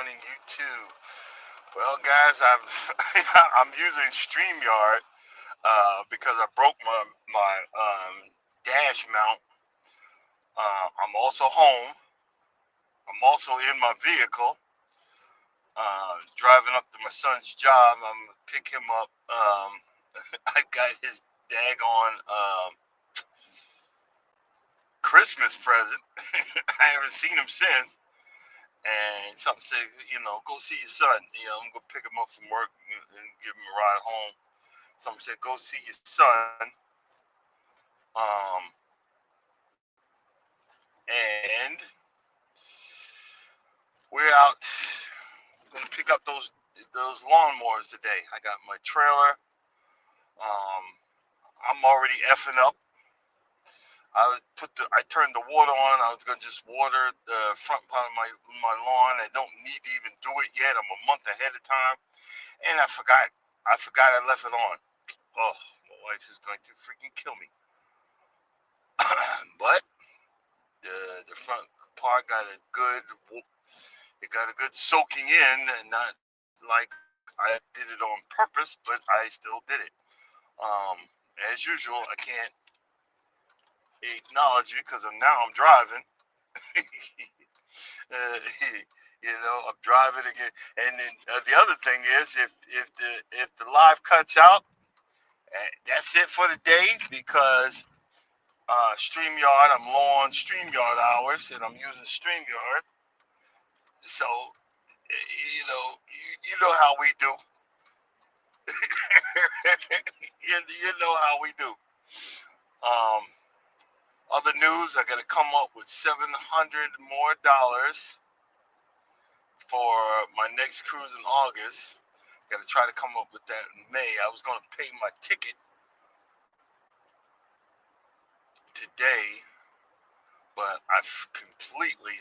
morning, you too. Well, guys, I'm using StreamYard because I broke my dash mount. I'm also home. I'm also in my vehicle, driving up to my son's job. I'm gonna pick him up. I got his daggone Christmas present. I haven't seen him since. And something said, go see your son. I'm gonna pick him up from work and give him a ride home. Something said, go see your son. Um, and we're out. Gonna pick up those lawnmowers today. I got my trailer. Um, I'm already effing up. I turned the water on. I was gonna just water the front part of my lawn. I don't need to even do it yet. I'm a month ahead of time, and I forgot. I left it on. Oh, my wife is going to freaking kill me. But the front part got a good soaking in, and not like I did it on purpose, but I still did it. Um, as usual, I can't acknowledge it because now I'm driving. uh, I'm driving again. And then the other thing is, if the live cuts out, that's it for the day because StreamYard, I'm low on StreamYard hours, and I'm using StreamYard. So you know how we do. You know how we do. Um, Other news, I got to come up with $700 more for my next cruise in August. Got to try to come up with that in May. I was going to pay my ticket today, but I've completely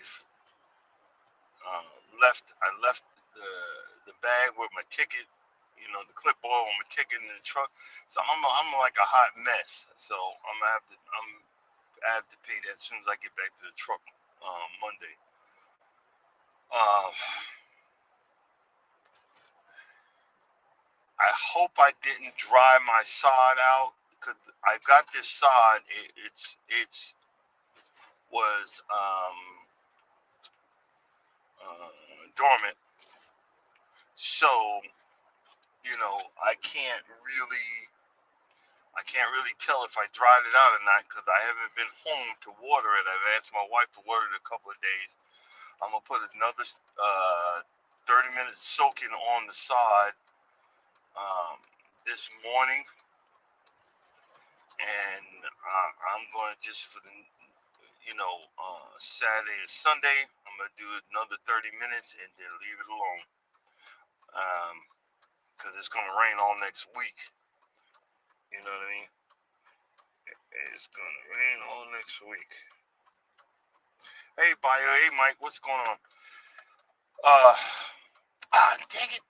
uh, left the bag with my ticket, the clipboard with my ticket in the truck. So I'm like a hot mess. So I have to pay that as soon as I get back to the truck Monday. Uh, I hope I didn't dry my sod out because I got this sod. It's was dormant, so I can't really tell if I dried it out or not because I haven't been home to water it. I've asked my wife to water it a couple of days. I'm gonna put another 30 minutes soaking on the sod um, this morning, and I'm going to just for the Saturday and Sunday, I'm gonna do another 30 minutes and then leave it alone. Because it's gonna rain all next week. You know what I mean? It's gonna rain all next week. Hey, Bio. Hey, Mike. What's going on? Uh, dang it!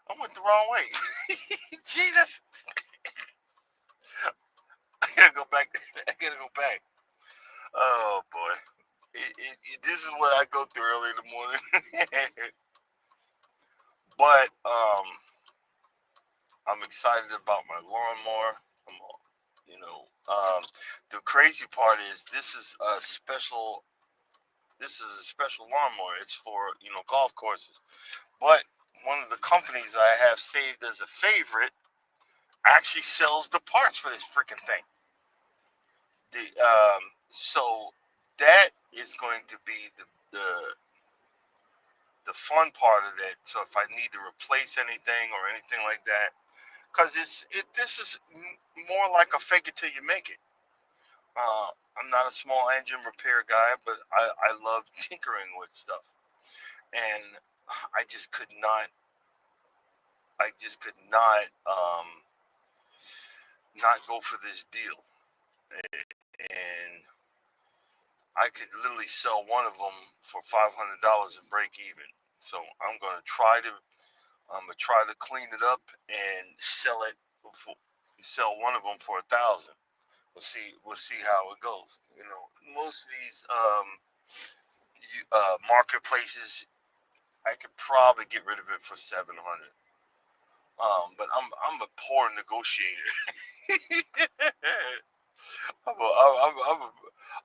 I went the wrong way. Jesus! I gotta go back. I gotta go back. Oh boy. This is what I go through early in the morning. But I'm excited about my lawnmower. I'm, you know, um, the crazy part is this is a special lawnmower. It's for golf courses. But one of the companies I have saved as a favorite actually sells the parts for this freaking thing. So that is going to be the fun part of that. So if I need to replace anything or anything like that, because this is more like a fake it till you make it. Uh, I'm not a small engine repair guy, but I love tinkering with stuff, and I just could not. I just could not go for this deal, and I could literally sell one of them for $500 and break even. So I'm gonna try to clean it up and sell one of them for 1,000. We'll see how it goes. Most of these marketplaces, I could probably get rid of it for 700. But I'm a poor negotiator.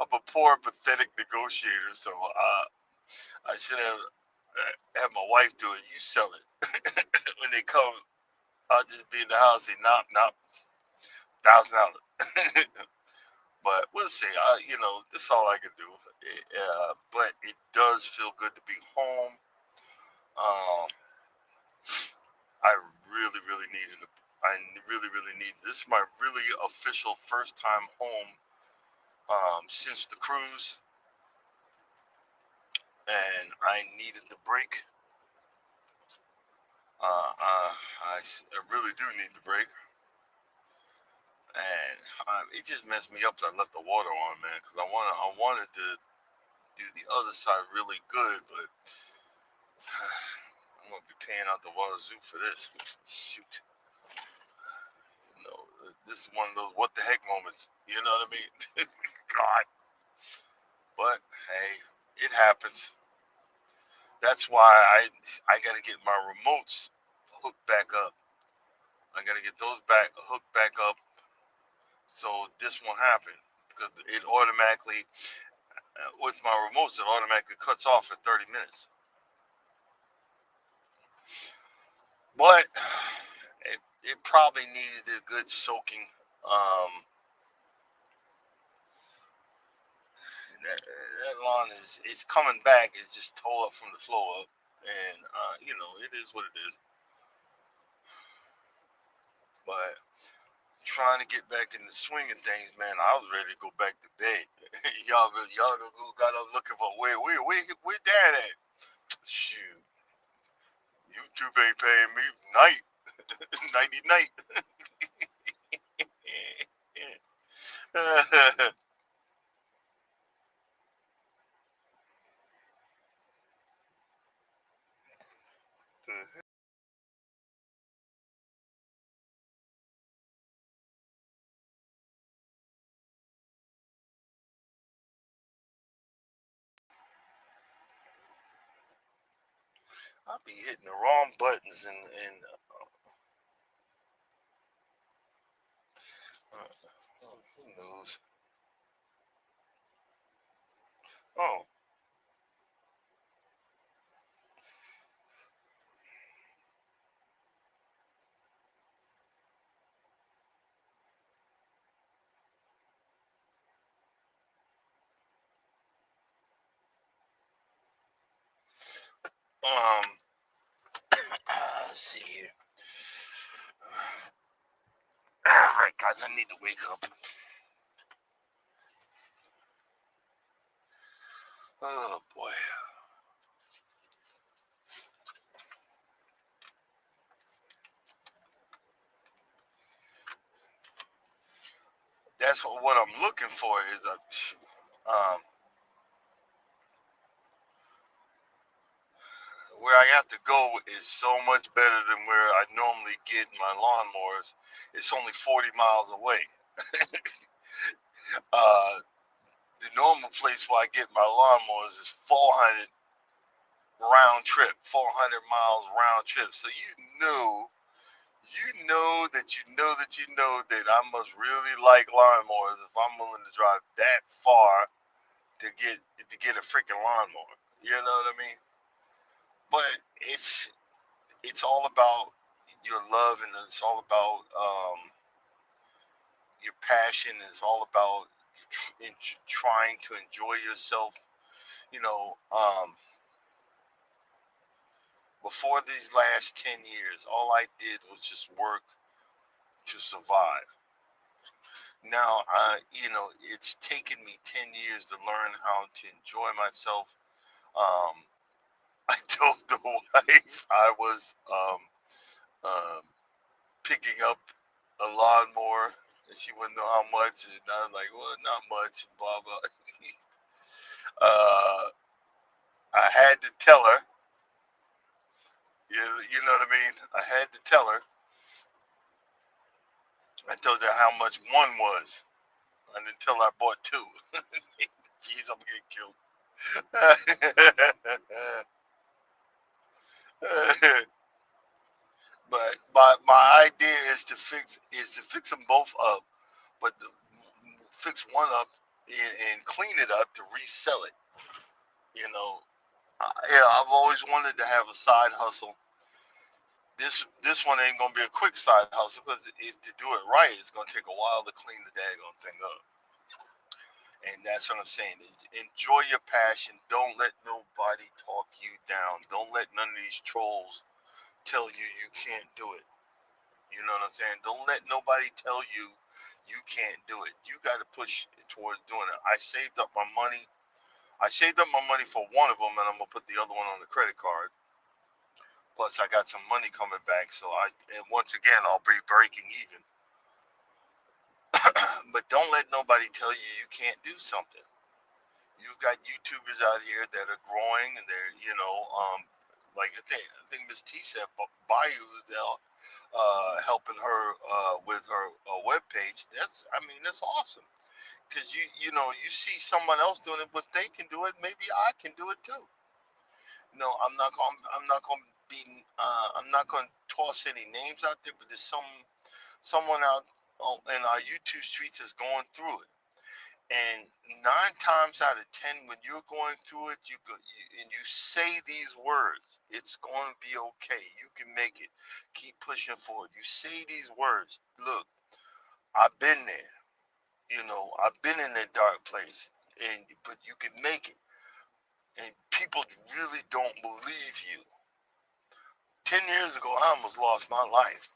I'm a poor, pathetic negotiator. So I should have my wife do it. You sell it. When they come, I'll just be in the house and not $1,000. But we'll see. That's all I can do. But it does feel good to be home. Um, I really, really needed it. I really, really needed. This is my really official first time home since the cruise, and I needed the break. I really do need the break, and it just messed me up. 'Cause I left the water on, man, because I wanted to do the other side really good, but I'm gonna be paying out the wazoo for this. Shoot, this is one of those what the heck moments. You know what I mean? God, but hey, it happens. That's why I got to get my remotes hooked back up. I got to get those hooked back up, so this won't happen because it automatically with my remotes it automatically cuts off at 30 minutes. But it probably needed a good soaking. Um, that lawn it's coming back. It's just tore up from the floor up, and it is what it is. But trying to get back in the swing of things, man, I was ready to go back to bed. y'all got up looking for where dad at? Shoot, YouTube ain't paying me night, nighty night. I'll be hitting the wrong buttons and who knows? Oh, um, let's see here. All right, guys, I need to wake up. Oh boy, that's what I'm looking for is where I have to go is so much better than where I normally get my lawnmowers. It's only 40 miles away. uh, the normal place where I get my lawnmowers is 400 round trip, 400 miles round trip. So you know that I must really like lawnmowers if I'm willing to drive that far to get a freaking lawnmower. You know what I mean? But it's all about your love and it's all about your passion. It's all about trying to enjoy yourself. You know, before these last 10 years, all I did was just work to survive. Now, it's taken me 10 years to learn how to enjoy myself. Um, I told the wife I was um, picking up a lawnmower, and she wouldn't know how much, and I was like, well, not much, blah, blah. uh, I had to tell her, you know what I mean? I had to tell her. I told her how much one was, and until I bought two. Jeez, I'm getting killed. is to fix them both up, but fix one up and clean it up to resell it. You know, yeah, I've always wanted to have a side hustle. This one ain't gonna be a quick side hustle because to do it right, it's gonna take a while to clean the daggone thing up. And that's what I'm saying. Enjoy your passion. Don't let nobody talk you down. Don't let none of these trolls tell you you can't do it. You know what I'm saying? Don't let nobody tell you you can't do it. You got to push towards doing it. I saved up my money. I saved up my money for one of them, and I'm gonna put the other one on the credit card. Plus, I got some money coming back, so and once again I'll be breaking even. But don't let nobody tell you you can't do something. You've got YouTubers out here that are growing, and they're like I think Miss T said, Bayou's helping her with her web page. That's awesome because you see someone else doing it, but they can do it. Maybe I can do it too. I'm not going to toss any names out there, but there's someone out in our YouTube streets is going through it. And 9 times out of 10, when you're going through it, and you say these words, it's going to be okay. You can make it. Keep pushing forward. You say these words. Look, I've been there. I've been in that dark place, but you can make it. And people really don't believe you. 10 years ago, I almost lost my life.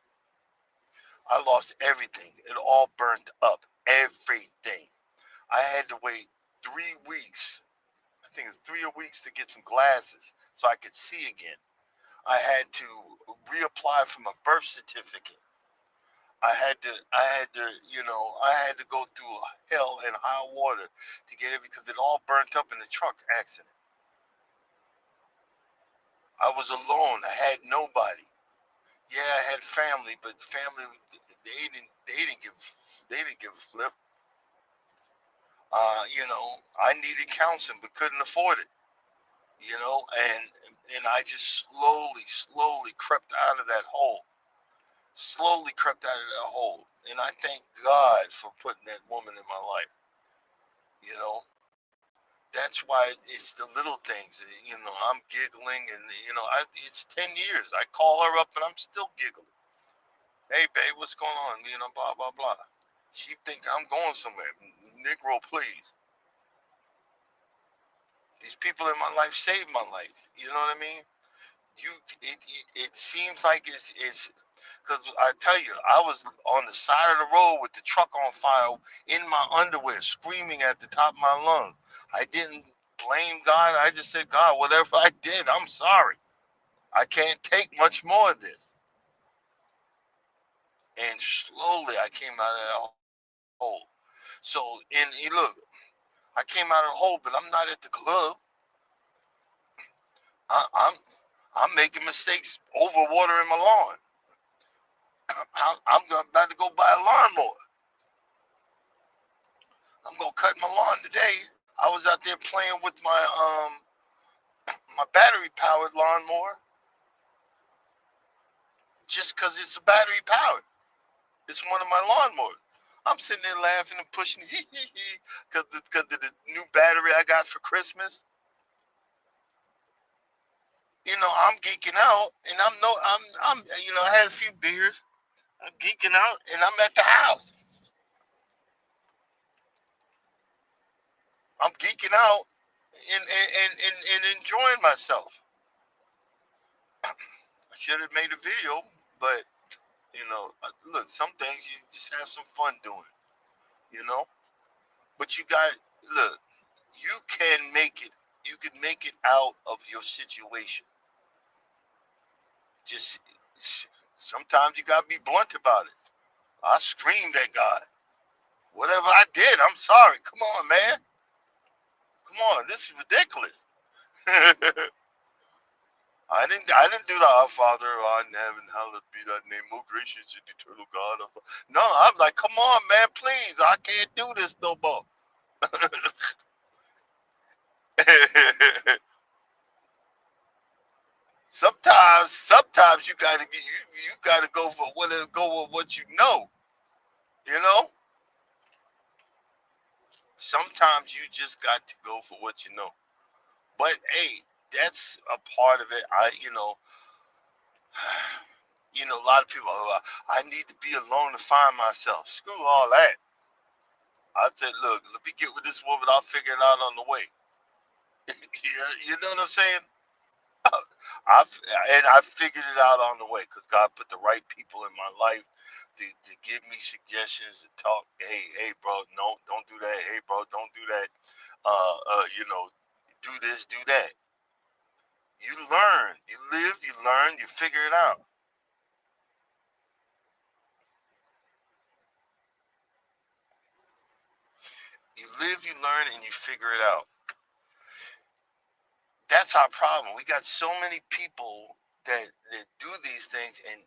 I lost everything. It all burnt up. Everything. I had to wait 3 weeks. I think it's 3 weeks to get some glasses so I could see again. I had to reapply for my birth certificate. I had to go through hell and high water to get it because it all burnt up in the truck accident. I was alone. I had nobody. Yeah, I had family, but family they didn't give a flip. I needed counseling but couldn't afford it. And I just slowly crept out of that hole. Slowly crept out of that hole. And I thank God for putting that woman in my life. You know, that's why it's the little things. I'm giggling, and it's 10 years. I call her up, and I'm still giggling. Hey, babe, what's going on? Blah blah blah. She think I'm going somewhere. Negro, please. These people in my life saved my life. You know what I mean? You, it seems like it's because I tell you, I was on the side of the road with the truck on fire in my underwear, screaming at the top of my lungs. I didn't blame God. I just said, God, whatever I did, I'm sorry. I can't take much more of this. And slowly I came out of that hole. So, look, I came out of the hole, but I'm not at the club. I'm making mistakes over watering my lawn. I'm about to go buy a lawnmower. I'm gonna cut my lawn today. I was out there playing with my battery powered lawnmower just because it's a battery powered. It's one of my lawnmowers. I'm sitting there laughing and pushing because of the new battery I got for Christmas. I'm geeking out, and I had a few beers. I'm geeking out, and I'm at the house. I'm geeking out and enjoying myself. I should have made a video, but look, some things you just have some fun doing, you know. But look, you can make it. You can make it out of your situation. Just sometimes you gotta be blunt about it. I screamed at God. Whatever I did, I'm sorry. Come on, man. Come on, this is ridiculous. I didn't do the Our Father art in heaven, hallowed be thy name, more gracious and eternal God. No, I'm like, come on, man, please, I can't do this no more. sometimes sometimes you gotta go for go with what you know. You know, sometimes you just got to go for what you know. But hey, that's a part of it. A lot of people. I need to be alone to find myself. Screw all that. I said, look, let me get with this woman. I'll figure it out on the way. You know what I'm saying? I've I figured it out on the way because God put the right people in my life to give me suggestions to talk. Hey, bro, no, don't do that. Hey, bro, don't do that. Do this, do that. You learn, you live, you learn, you figure it out. You live, you learn, and you figure it out. That's our problem. We got so many people that do these things and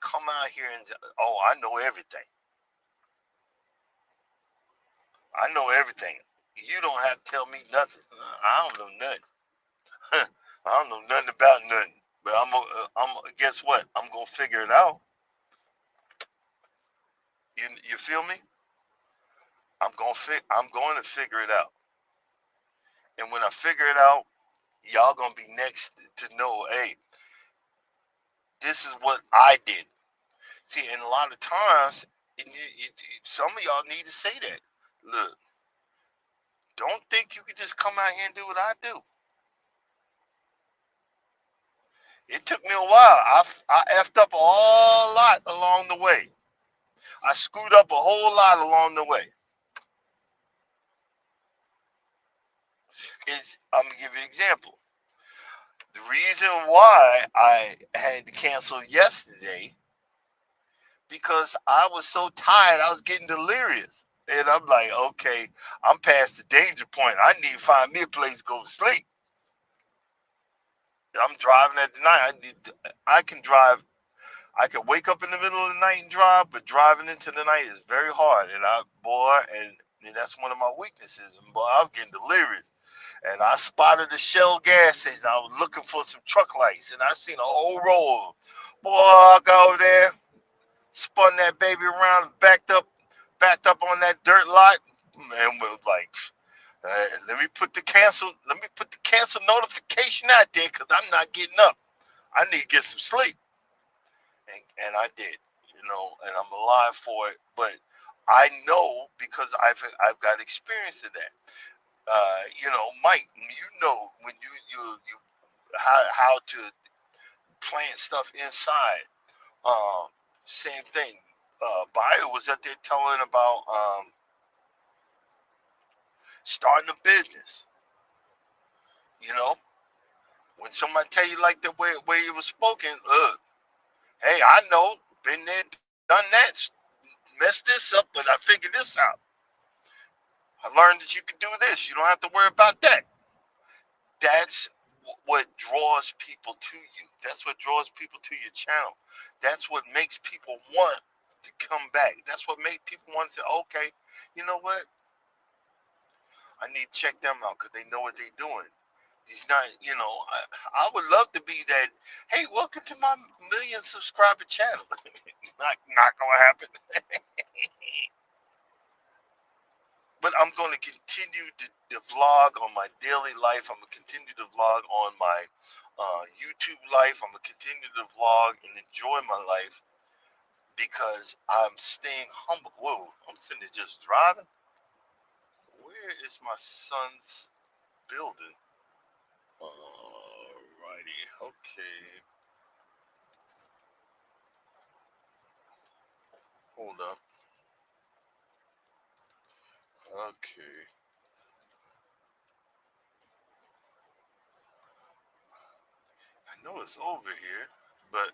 come out here and oh, I know everything. I know everything. You don't have to tell me nothing. I don't know nothing. I don't know nothing about nothing. But guess what? I'm gonna figure it out. You feel me? I'm going to figure it out. And when I figure it out, y'all gonna be next to know. Hey, this is what I did. See, and a lot of times, some of y'all need to say that. Look, don't think you can just come out here and do what I do. It took me a while. I effed up a whole lot along the way. I screwed up a whole lot along the way. I'm gonna give you an example. The reason why I had to cancel yesterday because I was so tired, I was getting delirious. And I'm like, okay, I'm past the danger point. I need to find me a place to go to sleep. I'm driving at the night. I can drive. I can wake up in the middle of the night and drive, but driving into the night is very hard. And that's one of my weaknesses. And boy, I was getting delirious. And I spotted the Shell gas station. I was looking for some truck lights, and I seen a whole row of them. Boy, I got over there, spun that baby around, backed up on that dirt lot, and was like, let me put the cancel notification out there, cause I'm not getting up. I need to get some sleep, and I did, and I'm alive for it. But I know because I've got experience of that. Mike, when you how to plant stuff inside. Um, Same thing. Bio was up there telling about starting a business. You know, when somebody tell you like the way it was spoken, hey, I know, been there, done that, messed this up, but I figured this out. I learned that you can do this. You don't have to worry about that. That's what draws people to you. That's what draws people to your channel. That's what makes people want to come back. That's what makes people want to say, okay, you know what? I need to check them out because they know what they're doing. He's not, I would love to be that. Hey, welcome to my million subscriber channel. Not gonna happen. But I'm going to continue to vlog on my daily life. I'm going to continue to vlog on my YouTube life. I'm going to continue to vlog and enjoy my life because I'm staying humble. Whoa, I'm sitting there just driving. Where is my son's building? Alrighty, okay. Hold up. Okay. I know it's over here, but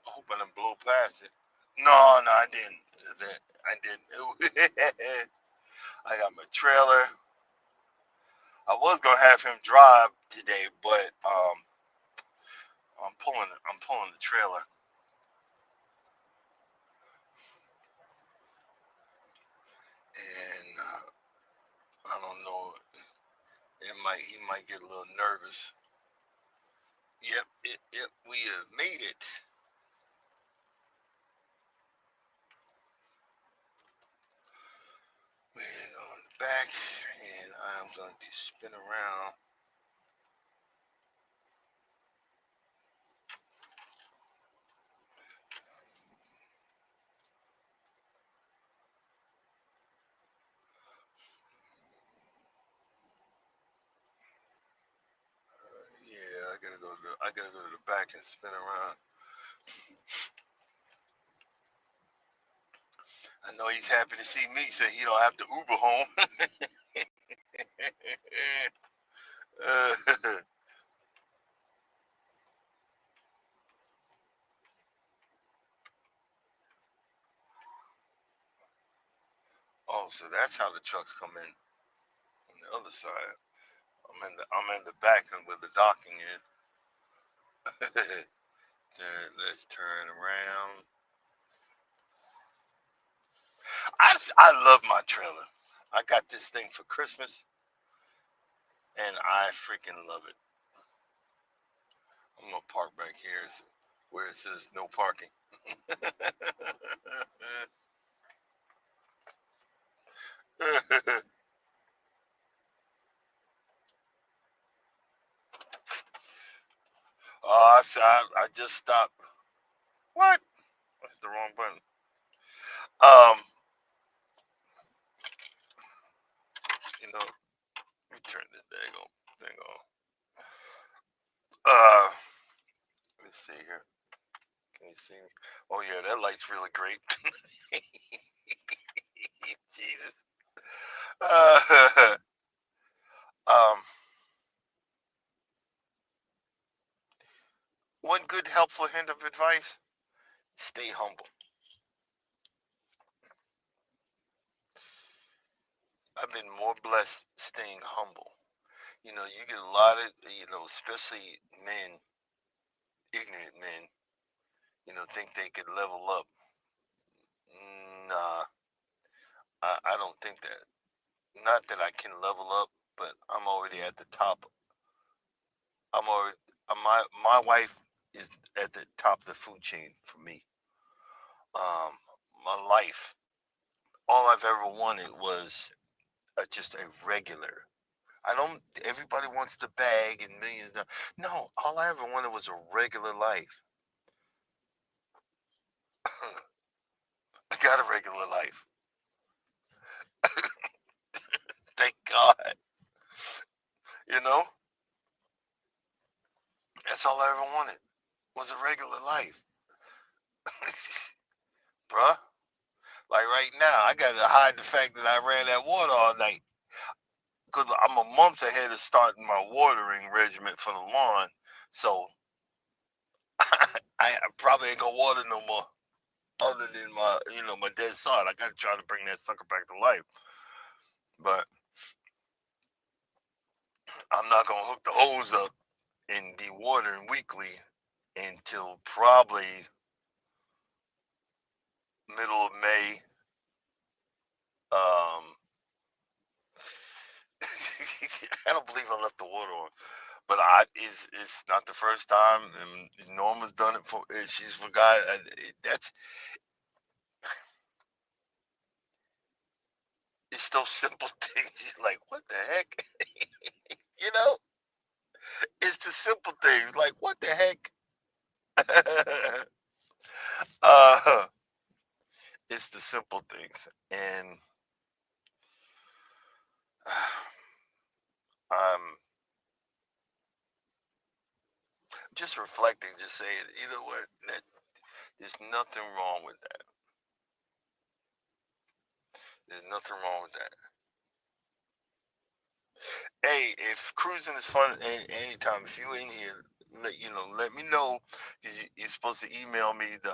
I hope I didn't blow past it. No, no, I didn't. I didn't. I got my trailer. I was gonna have him drive today, but I'm pulling the trailer, and I don't know. He might get a little nervous. Yep, we have made it. We're going back, and I'm going to spin around. Yeah, I gotta go to the back and spin around. I know he's happy to see me, so he don't have to Uber home. uh, oh, so that's how the trucks come in on the other side. I'm in the back where the docking is. Let's turn around. I love my trailer. I got this thing for Christmas, and I freaking love it. I'm gonna park back here where it says no parking. Oh, I just stopped. What? I hit the wrong button. Um, let me turn this thing on. Let's see here. Can you see me? Oh yeah, that light's really great. Jesus. Uh, um, one good helpful hint of advice: stay humble. I've been more blessed staying humble. You get a lot of, especially men, ignorant men, think they could level up. Nah, I don't think that. Not that I can level up, but I'm already at the top. I'm already, my wife is at the top of the food chain for me. Um, my life, all I've ever wanted was just a regular. I don't. Everybody wants the bag and millions. No, all I ever wanted was a regular life. I got a regular life. Thank God. You know, that's all I ever wanted was a regular life, bruh. Like right now, I got to hide the fact that I ran that water all night because I'm a month ahead of starting my watering regimen for the lawn. So I probably ain't gonna water no more, other than my dead sod. I gotta try to bring that sucker back to life, but I'm not gonna hook the hose up and be watering weekly until probably middle of May. Um, I don't believe I left the water on, but it's not the first time. And Norma's done it for. She's forgot. That's it's those simple things. You're like, what the heck? you know, it's the simple things. Like, what the heck? uh, it's the simple things, and I'm just reflecting, just saying, you know what? There's nothing wrong with that. There's nothing wrong with that. Hey, if cruising is fun anytime, if you in here, let me know. You're supposed to email me the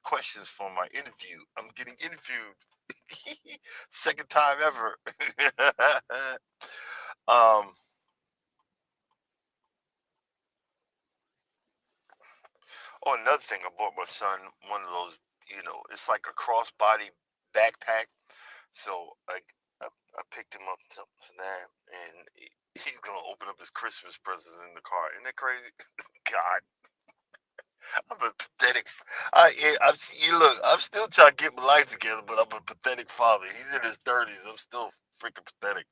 questions for my interview. I'm getting interviewed. Second time ever. um, oh, another thing, I bought my son one of those. It's like a crossbody backpack. So I picked him up for that, and he's gonna open up his Christmas presents in the car. Isn't that crazy? God, I'm a pathetic. You look. I'm still trying to get my life together, but I'm a pathetic father. He's in his 30s. I'm still freaking pathetic.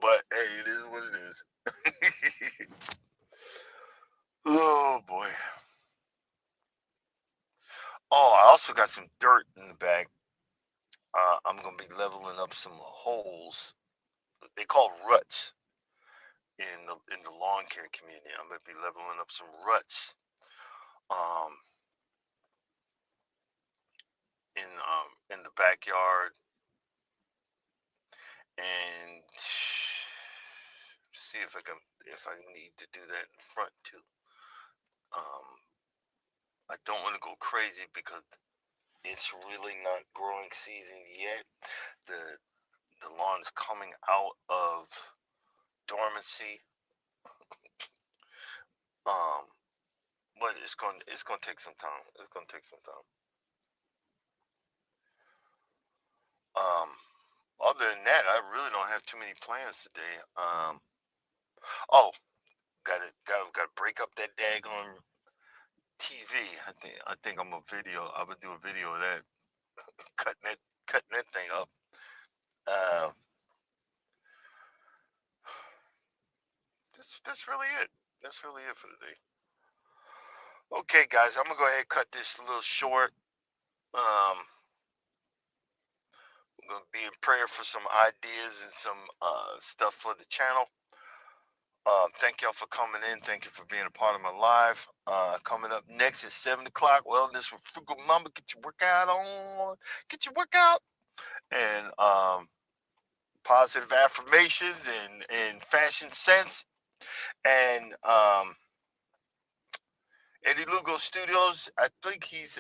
But hey, it is what it is. Oh boy. Oh, I also got some dirt in the bag. I'm gonna be leveling up some holes. They call ruts in the lawn care community. I'm gonna be leveling up some ruts. Um, in the backyard and see if I need to do that in front too. Um, I don't want to go crazy because it's really not growing season yet. The the lawn's coming out of dormancy. Um, but it's gonna take some time. It's gonna take some time. Um, other than that, I really don't have too many plans today. Oh, gotta break up that daggone TV. I think I'm gonna do a video of that, cutting that cutting that thing up. Uh, that's really it. That's really it for today. Okay, guys, I'm gonna go ahead and cut this a little short. Um, I'm gonna be in prayer for some ideas and some stuff for the channel. Thank y'all for coming in. Thank you for being a part of my live. Coming up next is 7 o'clock. Wellness with Frugal Mama. Get your workout on. Get your workout. And positive affirmations and fashion sense. And Eddie Lugo Studios. I think he's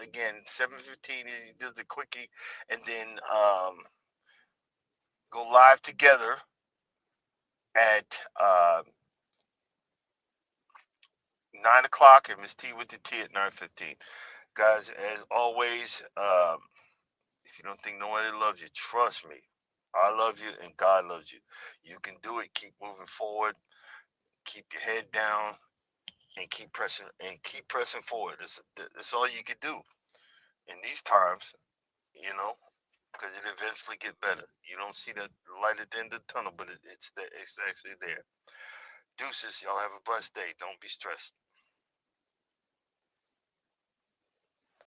again 7:15. He does the quickie, and then go live together at 9 o'clock, and Miss T with the T at 9:15. Guys, as always, if you don't think nobody loves you, trust me. I love you, and God loves you. You can do it. Keep moving forward. Keep your head down, and keep pressing forward. That's all you can do in these times, you know, because it eventually get better. You don't see the light at the end of the tunnel, but it's actually there. Deuces, y'all have a blessed day. Don't be stressed.